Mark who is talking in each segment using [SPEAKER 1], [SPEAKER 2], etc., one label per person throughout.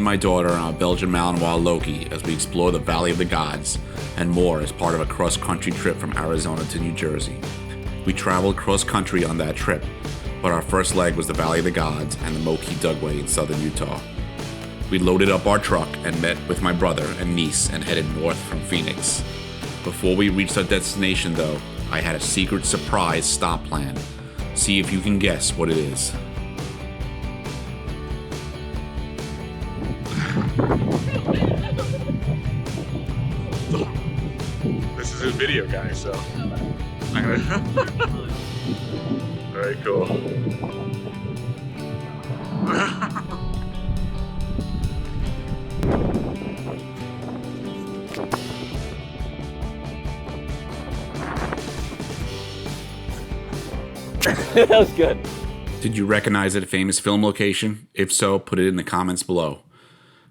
[SPEAKER 1] my daughter and our Belgian Malinois Loki as we explore the Valley of the Gods and more as part of a cross-country trip from Arizona to New Jersey. We traveled cross-country on that trip, but our first leg was the Valley of the Gods and the Moki Dugway in southern Utah. We loaded up our truck and met with my brother and niece and headed north from Phoenix. Before we reached our destination, though, I had a secret surprise stop plan. See if you can guess what it is.
[SPEAKER 2] This is a video guy, so I'm gonna. Very cool.
[SPEAKER 3] That was good.
[SPEAKER 1] Did you recognize that famous film location? If so, put it in the comments below.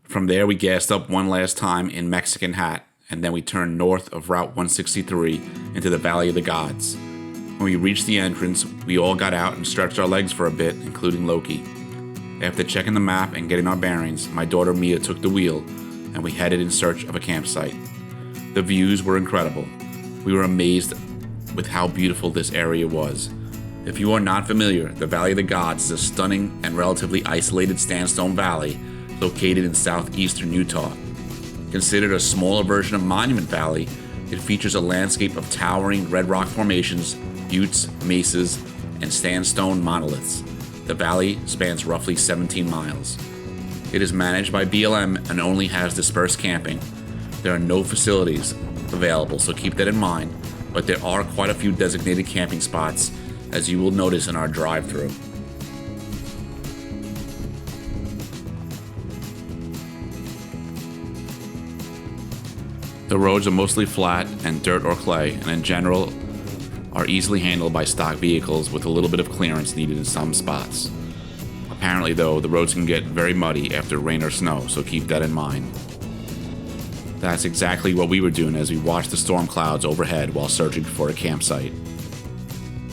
[SPEAKER 1] From there, we gassed up one last time in Mexican Hat, and then we turned north of Route 163 into the Valley of the Gods. When we reached the entrance, we all got out and stretched our legs for a bit, including Loki. After checking the map and getting our bearings, my daughter Mia took the wheel, and we headed in search of a campsite. The views were incredible. We were amazed with how beautiful this area was. If you are not familiar, the Valley of the Gods is a stunning and relatively isolated sandstone valley located in southeastern Utah. Considered a smaller version of Monument Valley, it features a landscape of towering red rock formations, buttes, mesas, and sandstone monoliths. The valley spans roughly 17 miles. It is managed by BLM and only has dispersed camping. There are no facilities available, so keep that in mind, but there are quite a few designated camping spots, as you will notice in our drive-thru. The roads are mostly flat and dirt or clay, and in general are easily handled by stock vehicles with a little bit of clearance needed in some spots. Apparently though, the roads can get very muddy after rain or snow, so keep that in mind. That's exactly what we were doing as we watched the storm clouds overhead while searching for a campsite.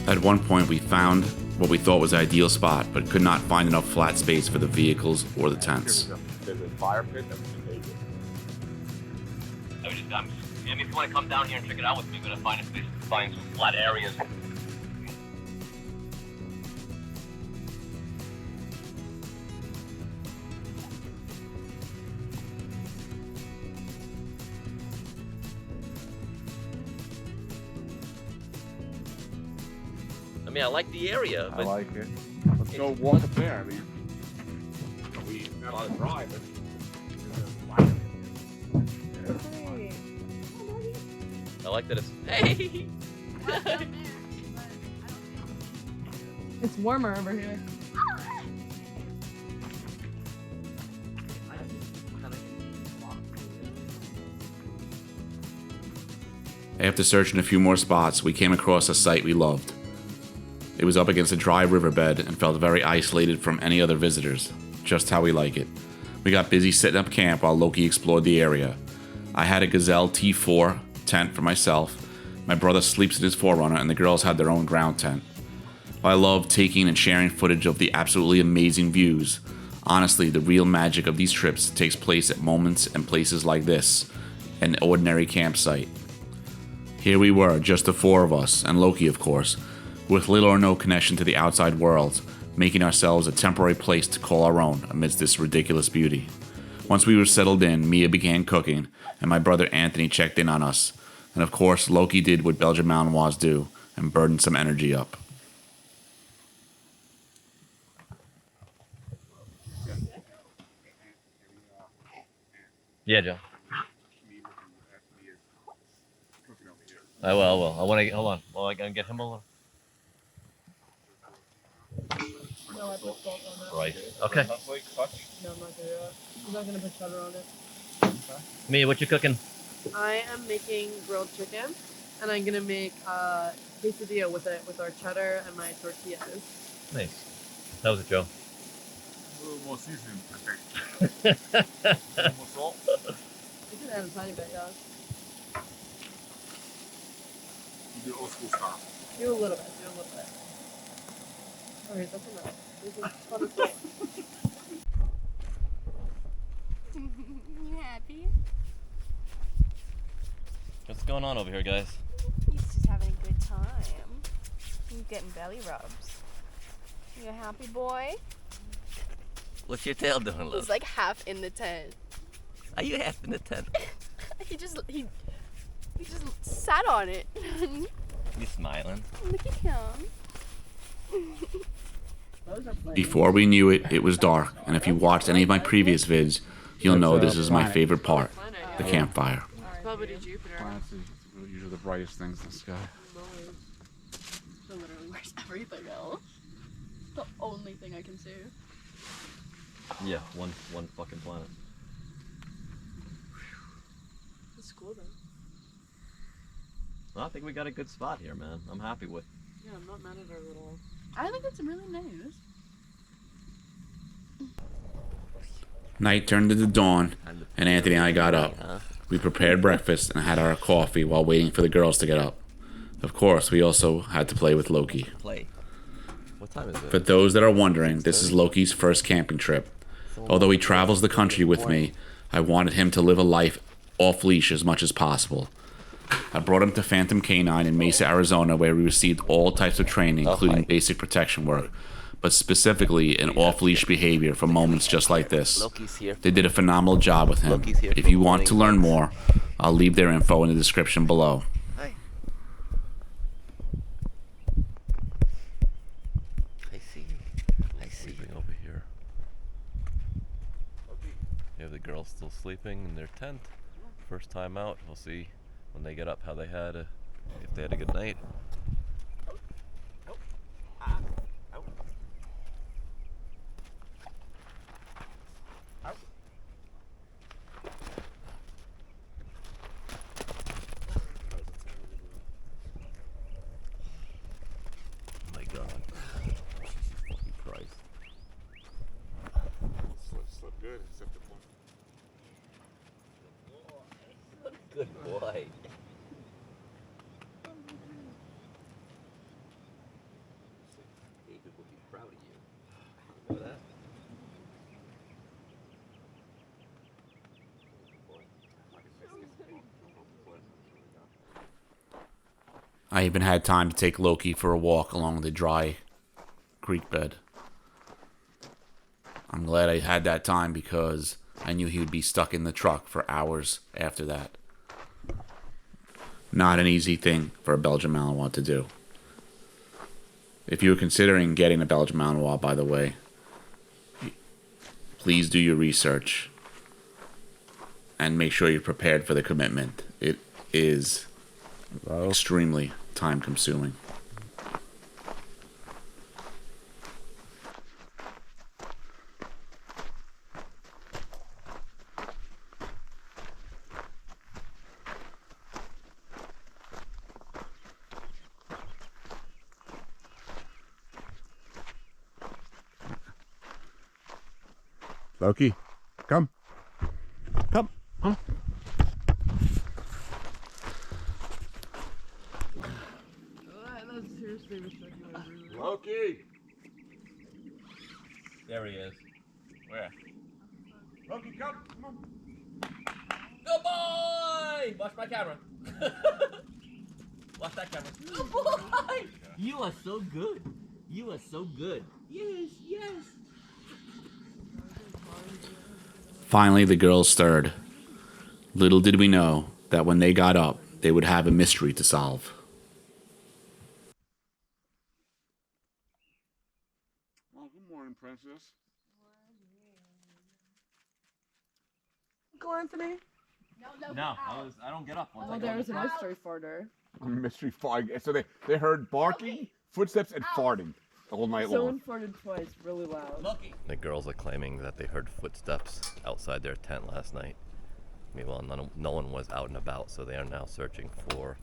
[SPEAKER 1] At one point we found what we thought was the ideal spot, but could not find enough flat space for the vehicles or the tents.
[SPEAKER 2] There's a fire pit that we can take it.
[SPEAKER 3] If you want to come down here and check it out with me, we're going to find a place to find some flat areas. I mean, I like the area, but
[SPEAKER 2] I like it. Let's go walk up there. I mean, we got on a drive.
[SPEAKER 3] I like that it's... Hey!
[SPEAKER 4] It's warmer over here.
[SPEAKER 1] After searching a few more spots, we came across a site we loved. It was up against a dry riverbed and felt very isolated from any other visitors, just how we like it. We got busy setting up camp while Loki explored the area. I had a Gazelle T4 tent for myself, my brother sleeps in his 4Runner, and the girls had their own ground tent. I love taking and sharing footage of the absolutely amazing views. Honestly, the real magic of these trips takes place at moments and places like this, an ordinary campsite. Here we were, just the four of us, and Loki of course, with little or no connection to the outside world, making ourselves a temporary place to call our own amidst this ridiculous beauty. Once we were settled in, Mia began cooking, and my brother Anthony checked in on us. And of course, Loki did what Belgian Malinois do, and burdened some energy up.
[SPEAKER 3] Yeah, Joe. I will. I want to... Hold on. Well, I got to get him over.
[SPEAKER 4] No, I put salt on that.
[SPEAKER 3] Right. Okay.
[SPEAKER 4] No, I'm not gonna do that. I'm not gonna put cheddar on it.
[SPEAKER 3] Mia, what you cooking?
[SPEAKER 4] I am making grilled chicken, and I'm gonna make quesadilla with it with our cheddar and my tortillas.
[SPEAKER 3] Nice. That was it, Joe.
[SPEAKER 2] A little more seasoning, I think. A little more salt.
[SPEAKER 4] You can add a tiny bit, yeah.
[SPEAKER 2] You do old school style.
[SPEAKER 4] Do a little bit. Okay, that's enough. This is fun as well.
[SPEAKER 5] You happy?
[SPEAKER 3] What's going on over here, guys?
[SPEAKER 5] He's just having a good time. He's getting belly rubs. You a happy boy?
[SPEAKER 3] What's your tail doing, love?
[SPEAKER 5] He's like half in the tent.
[SPEAKER 3] Are you half in the tent?
[SPEAKER 5] he just sat on it.
[SPEAKER 3] You smiling?
[SPEAKER 5] Look at him.
[SPEAKER 1] Before we knew it, it was dark, and if you watched any of my previous vids, you'll know this is my favorite part, the campfire.
[SPEAKER 4] Probably Jupiter.
[SPEAKER 2] Planets are usually the brightest things in the sky.
[SPEAKER 4] So literally, where's everything else? The only thing I can see.
[SPEAKER 3] Yeah, one fucking planet.
[SPEAKER 4] It's cool though.
[SPEAKER 3] Well, I think we got a good spot here, man. I'm happy with.
[SPEAKER 4] Yeah, I'm not mad at our little. I think it's really nice.
[SPEAKER 1] Night turned into dawn, and Anthony and I got up. We prepared breakfast and had our coffee while waiting for the girls to get up. Of course, we also had to play with Loki.
[SPEAKER 3] Play. What time is it?
[SPEAKER 1] For those that are wondering, this is Loki's first camping trip. Although he travels the country with me, I wanted him to live a life off-leash as much as possible. I brought him to Phantom Canine in Mesa, Arizona, where we received all types of training, including basic protection work, but specifically an off-leash behavior for moments just like this. They did a phenomenal job with him. If you want to learn more, I'll leave their info in the description below.
[SPEAKER 3] I see. Sleeping over here. You have the girls still sleeping in their tent. First time out. We'll see when they get up how they had if they had a good night.
[SPEAKER 2] Good, except the point.
[SPEAKER 3] Good boy. David will be proud of you. You know that?
[SPEAKER 1] I even had time to take Loki for a walk along the dry creek bed. I'm glad I had that time because I knew he would be stuck in the truck for hours after that. Not an easy thing for a Belgian Malinois to do. If you're considering getting a Belgian Malinois, by the way, please do your research and make sure you're prepared for the commitment. It is extremely time consuming.
[SPEAKER 2] Loki, come. Come. Huh? Loki!
[SPEAKER 3] There he is. Where?
[SPEAKER 2] Loki, come! Come on.
[SPEAKER 3] Good boy! Watch my camera. Watch that camera. Good boy! You are so good. You are so good. Yes, yes.
[SPEAKER 1] Finally, the girls stirred. Little did we know that when they got up, they would have a mystery to solve.
[SPEAKER 2] Well, good morning, princess.
[SPEAKER 4] Uncle Anthony?
[SPEAKER 3] No, I don't get up. Once I
[SPEAKER 4] Oh,
[SPEAKER 3] go
[SPEAKER 4] there's a
[SPEAKER 3] in.
[SPEAKER 4] mystery farter.
[SPEAKER 2] Mystery farting. So they heard barking, footsteps, and farting all night long.
[SPEAKER 4] Someone farted twice, really loud.
[SPEAKER 3] The girls are claiming that they heard footsteps outside their tent last night. Meanwhile, no one was out and about, so they are now searching for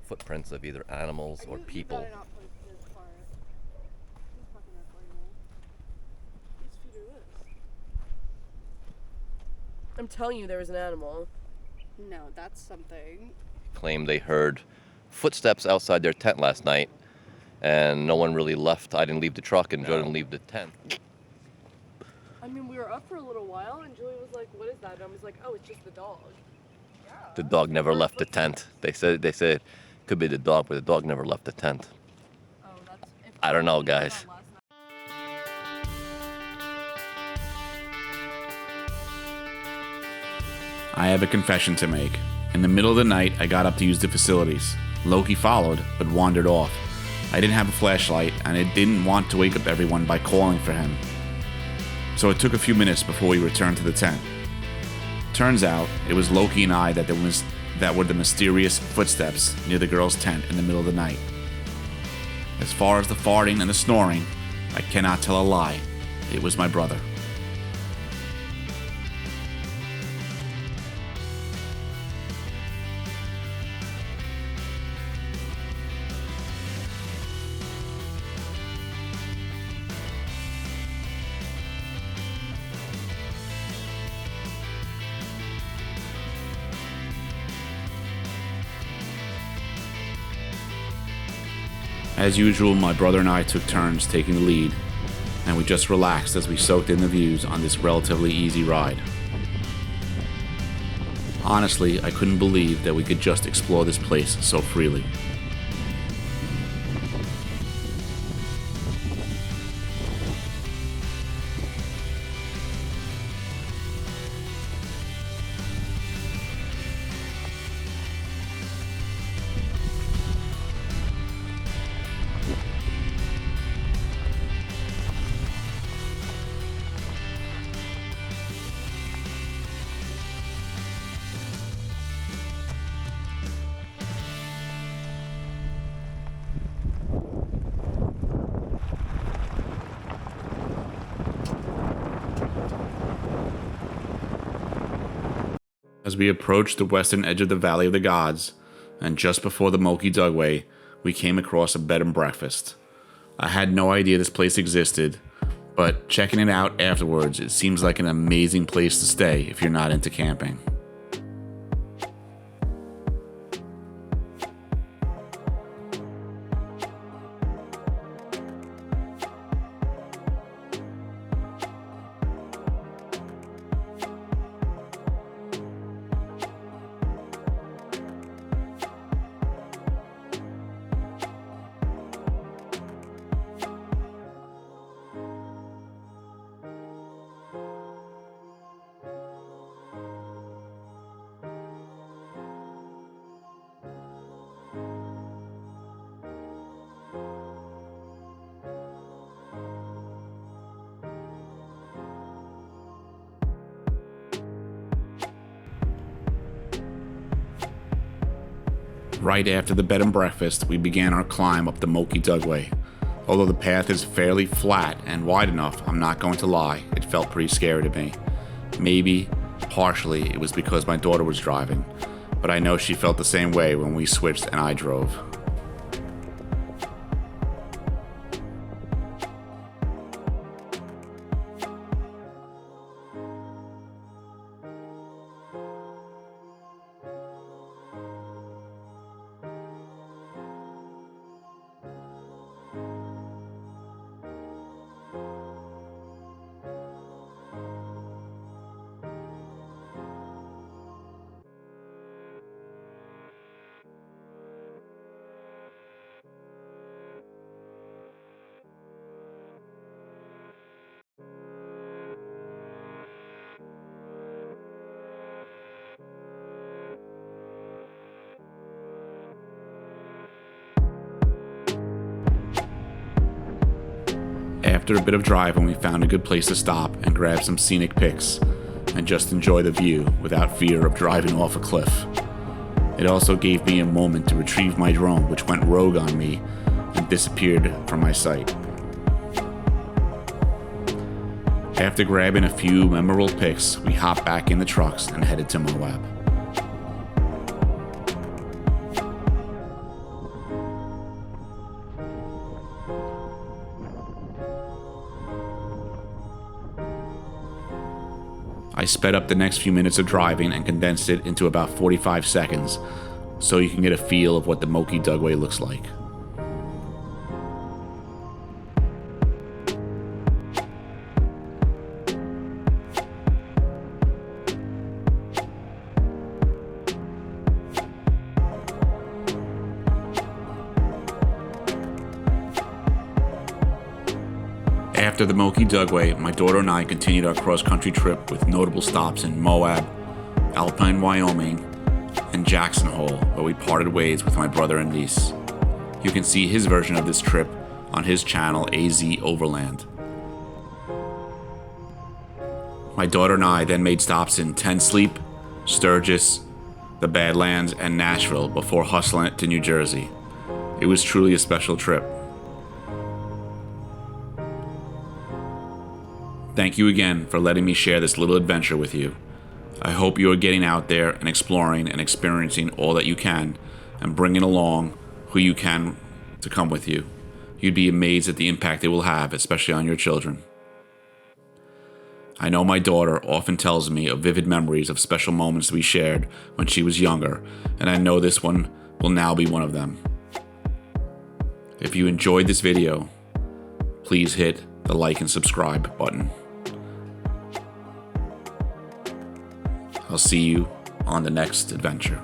[SPEAKER 3] footprints of either animals or people.
[SPEAKER 4] I'm telling you, there was an animal.
[SPEAKER 5] No, that's something.
[SPEAKER 3] Claim they heard footsteps outside their tent last night, and no one really left. I didn't leave the truck, and Joe didn't leave the tent.
[SPEAKER 4] I mean, we were up for a little while, and Julie was like, "What is that?" And I was like, "Oh, it's just the dog."
[SPEAKER 3] The dog never left the tent. They said it could be the dog, but the dog never left the tent.
[SPEAKER 4] Oh, that's.
[SPEAKER 3] I don't know, guys.
[SPEAKER 1] I have a confession to make. In the middle of the night, I got up to use the facilities. Loki followed, but wandered off. I didn't have a flashlight, and I didn't want to wake up everyone by calling for him. So it took a few minutes before we returned to the tent. Turns out, it was Loki and I that were the mysterious footsteps near the girls' tent in the middle of the night. As far as the farting and the snoring, I cannot tell a lie. It was my brother. As usual, my brother and I took turns taking the lead, and we just relaxed as we soaked in the views on this relatively easy ride. Honestly, I couldn't believe that we could just explore this place so freely. As we approached the western edge of the Valley of the Gods, and just before the Moki Dugway, we came across a bed and breakfast. I had no idea this place existed, but checking it out afterwards, it seems like an amazing place to stay if you're not into camping. Right after the bed and breakfast, we began our climb up the Moki Dugway. Although the path is fairly flat and wide enough, I'm not going to lie, it felt pretty scary to me. Maybe, partially, it was because my daughter was driving, but I know she felt the same way when we switched and I drove. After a bit of driving, we found a good place to stop and grab some scenic pics and just enjoy the view without fear of driving off a cliff. It also gave me a moment to retrieve my drone, which went rogue on me and disappeared from my sight. After grabbing a few memorable pics, we hopped back in the trucks and headed to Moab. I sped up the next few minutes of driving and condensed it into about 45 seconds so you can get a feel of what the Moki Dugway looks like. After the Moki Dugway, my daughter and I continued our cross-country trip with notable stops in Moab, Alpine, Wyoming, and Jackson Hole, where we parted ways with my brother and niece. You can see his version of this trip on his channel, AZ Overland. My daughter and I then made stops in Ten Sleep, Sturgis, the Badlands, and Nashville before hustling it to New Jersey. It was truly a special trip. Thank you again for letting me share this little adventure with you. I hope you are getting out there and exploring and experiencing all that you can and bringing along who you can to come with you. You'd be amazed at the impact it will have, especially on your children. I know my daughter often tells me of vivid memories of special moments we shared when she was younger, and I know this one will now be one of them. If you enjoyed this video, please hit the like and subscribe button. I'll see you on the next adventure.